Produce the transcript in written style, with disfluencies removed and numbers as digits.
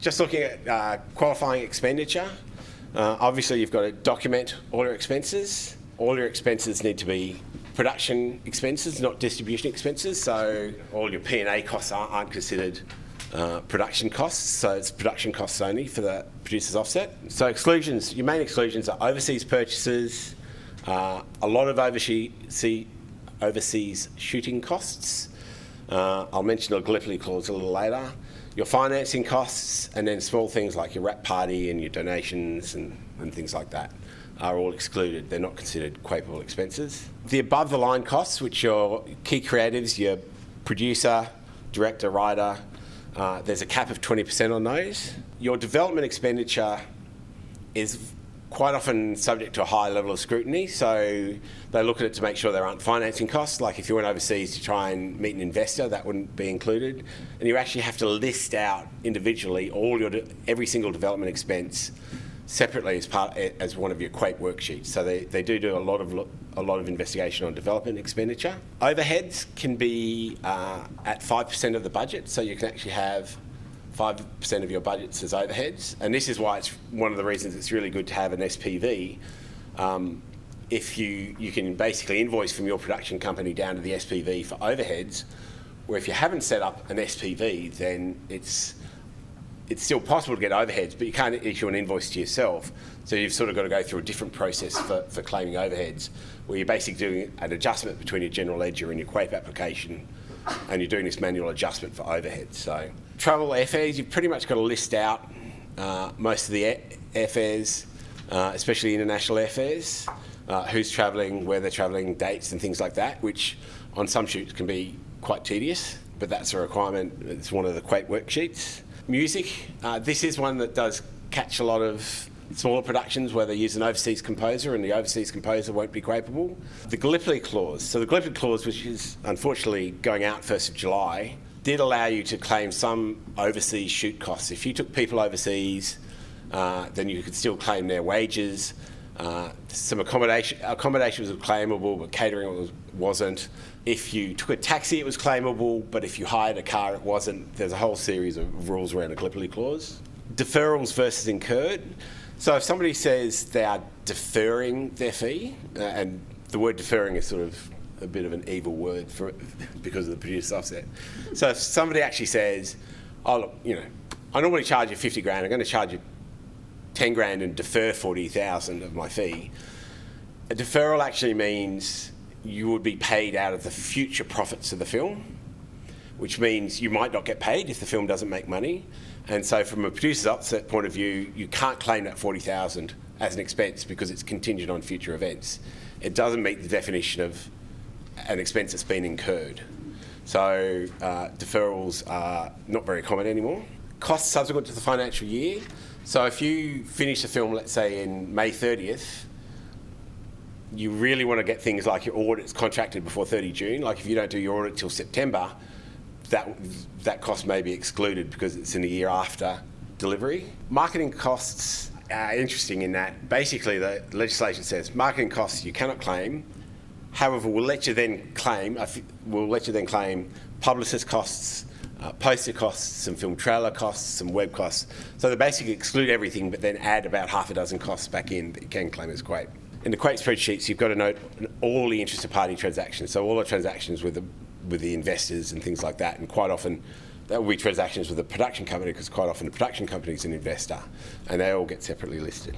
Just looking at qualifying expenditure, obviously you've got to document all your expenses. All your expenses need to be production expenses, not distribution expenses, so all your P&A costs aren't considered production costs, so it's production costs only for the producer's offset. So exclusions, your main exclusions are overseas purchases, a lot of overseas shooting costs. I'll mention the Gallipoli clause a little later. Your financing costs, and then small things like your wrap party and your donations and things like that are all excluded. They're not considered quotable expenses. The above the line costs, which are key creatives, your producer, director, writer, there's a cap of 20% on those. Your development expenditure is quite often subject to a high level of scrutiny, so they look at it to make sure there aren't financing costs. Like if you went overseas to try and meet an investor, that wouldn't be included. And you actually have to list out individually every single development expense separately as one of your quote worksheets. So they do a lot of investigation on development expenditure. Overheads can be at 5% of the budget, so you can actually have 5% of your budgets as overheads, and this is why it's one of the reasons it's really good to have an SPV. If you can basically invoice from your production company down to the SPV for overheads, where if you haven't set up an SPV, then it's still possible to get overheads, but you can't issue an invoice to yourself. So you've sort of got to go through a different process for claiming overheads, where you're basically doing an adjustment between your general ledger and your QUAPE application, and you're doing this manual adjustment for overheads. So travel airfares, you've pretty much got to list out most of the airfares, especially international airfares, who's travelling, where they're travelling, dates and things like that, which on some shoots can be quite tedious, but that's a requirement. It's one of the QUAPE worksheets. Music, this is one that does catch a lot of smaller productions where they use an overseas composer and the overseas composer won't be quotable. The Gallipoli clause, so the Gallipoli clause, which is unfortunately going out 1st of July, did allow you to claim some overseas shoot costs. If you took people overseas, then you could still claim their wages. Some accommodation was claimable, but catering wasn't. If you took a taxi, it was claimable, but if you hired a car, it wasn't. There's a whole series of rules around the Gallipoli clause. Deferrals versus incurred. So if somebody says they are deferring their fee, and the word deferring is sort of a bit of an evil word because of the producer's offset. So if somebody actually says, oh look, I normally charge you 50 grand, I'm going to charge you 10 grand and defer 40,000 of my fee. A deferral actually means you would be paid out of the future profits of the film, which means you might not get paid if the film doesn't make money. And so from a producer's offset point of view, you can't claim that 40,000 as an expense because it's contingent on future events. It doesn't meet the definition of an expense that's been incurred. So deferrals are not very common anymore. Costs subsequent to the financial year. So if you finish the film, let's say in May 30th, you really want to get things like your audits contracted before 30 June. Like if you don't do your audit till September, that cost may be excluded because it's in the year after delivery. Marketing costs are interesting in that basically the legislation says marketing costs you cannot claim. However, we'll let you then claim publicist costs, poster costs, some film trailer costs, some web costs. So they basically exclude everything, but then add about half a dozen costs back in that you can claim as QUAPE. In the QUAPE spreadsheets, you've got to note all the interested party transactions. So all the transactions with the investors and things like that, and quite often that will be transactions with the production company because quite often the production company is an investor, and they all get separately listed.